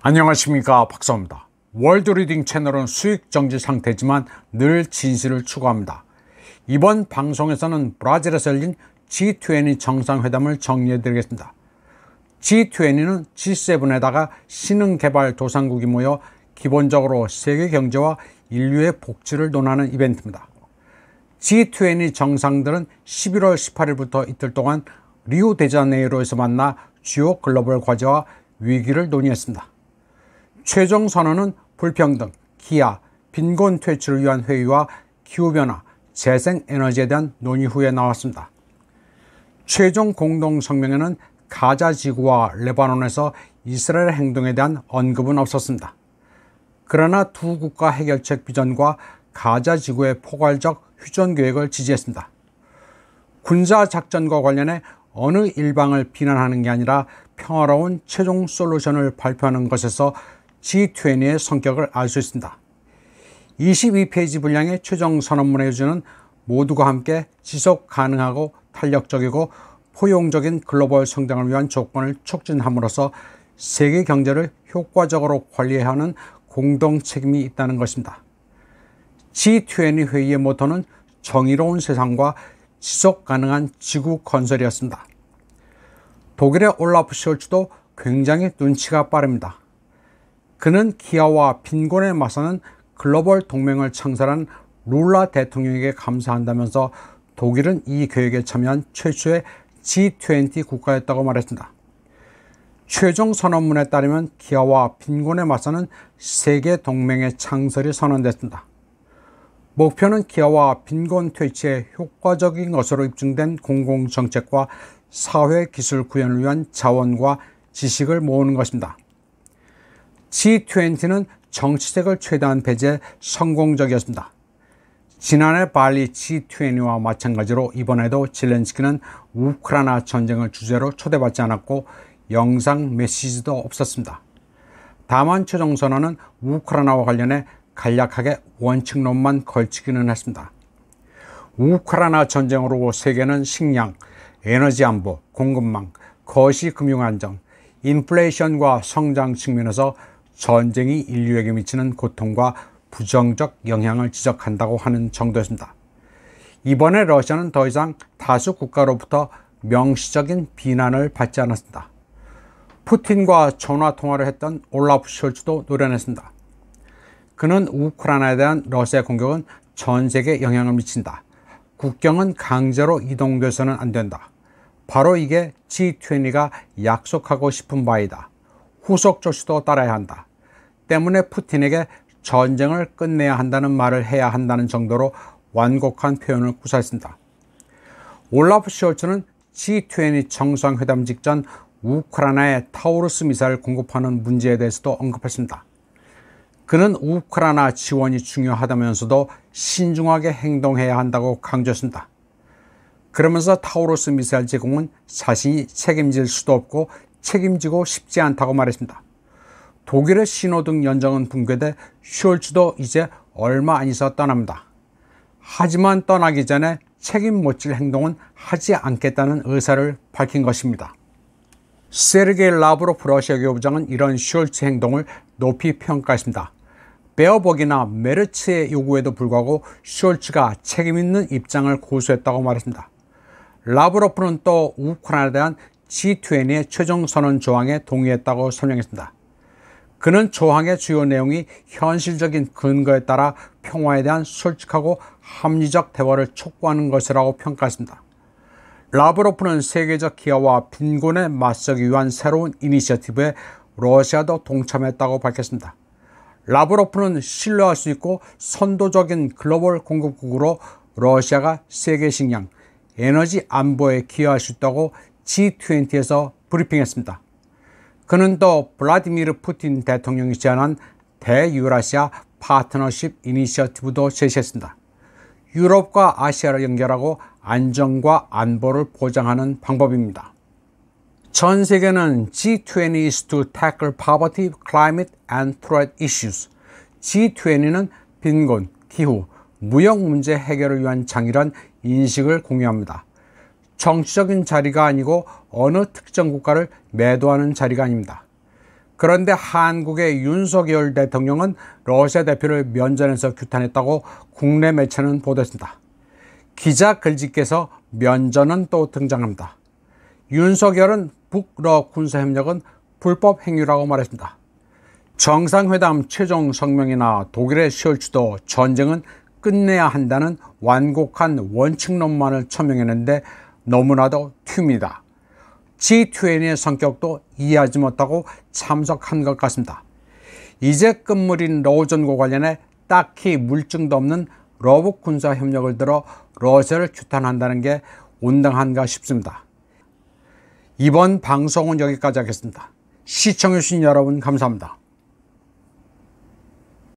안녕하십니까, 박사입니다. 월드리딩 채널은 수익정지 상태지만 늘 진실을 추구합니다. 이번 방송에서는 브라질에서 열린 G20 정상회담을 정리해 드리겠습니다. G20는 G7에다가 신흥개발도상국이 모여 기본적으로 세계 경제와 인류의 복지를 논하는 이벤트입니다. G20 정상들은 11월 18일부터 이틀 동안 리우데자네이루에서 만나 주요 글로벌 과제와 위기를 논의했습니다. 최종 선언은 불평등, 기아, 빈곤 퇴출을 위한 회의와 기후변화, 재생에너지에 대한 논의 후에 나왔습니다. 최종 공동성명에는 가자 지구와 레바논에서 이스라엘 행동에 대한 언급은 없었습니다. 그러나 두 국가 해결책 비전과 가자 지구의 포괄적 휴전 계획을 지지했습니다. 군사작전과 관련해 어느 일방을 비난하는 게 아니라 평화로운 최종 솔루션을 발표하는 것에서 G20의 성격을 알 수 있습니다. 22페이지 분량의 최종 선언문의 요지는 모두가 함께 지속 가능하고 탄력적이고 포용적인 글로벌 성장을 위한 조건을 촉진함으로써 세계 경제를 효과적으로 관리해야 하는 공동 책임이 있다는 것입니다. G20 회의의 모토는 정의로운 세상과 지속 가능한 지구 건설이었습니다. 독일의 올라프 숄츠도 굉장히 눈치가 빠릅니다. 그는 기아와 빈곤에 맞서는 글로벌 동맹을 창설한 룰라 대통령에게 감사한다면서 독일은 이 계획에 참여한 최초의 G20 국가였다고 말했습니다. 최종 선언문에 따르면 기아와 빈곤에 맞서는 세계 동맹의 창설이 선언됐습니다. 목표는 기아와 빈곤 퇴치에 효과적인 것으로 입증된 공공정책과 사회기술 구현을 위한 자원과 지식을 모으는 것입니다. G20는 정치색을 최대한 배제해 성공적이었습니다. 지난해 발리 G20와 마찬가지로 이번에도 젤렌스키는 우크라이나 전쟁을 주제로 초대받지 않았고 영상 메시지도 없었습니다. 다만 최종 선언은 우크라이나와 관련해 간략하게 원칙론만 걸치기는 했습니다. 우크라이나 전쟁으로 세계는 식량, 에너지 안보, 공급망, 거시 금융 안정, 인플레이션과 성장 측면에서 전쟁이 인류에게 미치는 고통과 부정적 영향을 지적한다고 하는 정도였습니다. 이번에 러시아는 더 이상 다수 국가로부터 명시적인 비난을 받지 않았습니다. 푸틴과 전화통화를 했던 올라프 숄츠도 노련했습니다. 그는 우크라이나에 대한 러시아 공격은 전 세계에 영향을 미친다. 국경은 강제로 이동돼서는 안 된다. 바로 이게 G20가 약속하고 싶은 바이다. 후속 조치도 따라야 한다. 때문에 푸틴에게 전쟁을 끝내야 한다는 말을 해야 한다는 정도로 완곡한 표현을 구사했습니다. 올라프 숄츠는 G20 정상회담 직전 우크라이나에 타우루스 미사일을 공급하는 문제에 대해서도 언급했습니다. 그는 우크라이나 지원이 중요하다면서도 신중하게 행동해야 한다고 강조했습니다. 그러면서 타우루스 미사일 제공은 자신이 책임질 수도 없고 책임지고 싶지 않다고 말했습니다. 독일의 신호등 연정은 붕괴돼 숄츠도 이제 얼마 안 있어 떠납니다. 하지만 떠나기 전에 책임 못 질 행동은 하지 않겠다는 의사를 밝힌 것입니다. 세르게이 라브로프 러시아 외교부장은 이런 숄츠 행동을 높이 평가했습니다. 베어복이나 메르츠의 요구에도 불구하고 숄츠가 책임있는 입장을 고수했다고 말했습니다. 라브로프는 또 우크라이나에 대한 G20의 최종 선언 조항에 동의했다고 설명했습니다. 그는 조항의 주요 내용이 현실적인 근거에 따라 평화에 대한 솔직하고 합리적 대화를 촉구하는 것이라고 평가했습니다. 라브로프는 세계적 기아와 빈곤에 맞서기 위한 새로운 이니셔티브에 러시아도 동참했다고 밝혔습니다. 라브로프는 신뢰할 수 있고 선도적인 글로벌 공급국으로 러시아가 세계 식량, 에너지 안보에 기여할 수 있다고 G20에서 브리핑했습니다. 그는 또 블라디미르 푸틴 대통령이 제안한 대유라시아 파트너십 이니셔티브도 제시했습니다. 유럽과 아시아를 연결하고 안정과 안보를 보장하는 방법입니다. 전 세계는 G20 is to tackle poverty, climate and threat issues. G20는 빈곤, 기후, 무역 문제 해결을 위한 장이란 인식을 공유합니다. 정치적인 자리가 아니고 어느 특정 국가를 매도하는 자리가 아닙니다. 그런데 한국의 윤석열 대통령은 러시아 대표를 면전에서 규탄했다고 국내 매체는 보도했습니다. 기자 글짓기에서 면전은 또 등장합니다. 윤석열은 북러 군사협력은 불법 행위라고 말했습니다. 정상회담 최종 성명이나 독일의 쇼ルツ도 전쟁은 끝내야 한다는 완곡한 원칙론만을 처명했는데 너무나도 튑니다. G20의 성격도 이해하지 못하고 참석한 것 같습니다. 이제 끝물인 러전과 관련해 딱히 물증도 없는 러북 군사협력을 들어 러시아를 규탄한다는 게 온당한가 싶습니다. 이번 방송은 여기까지 하겠습니다. 시청해주신 여러분 감사합니다.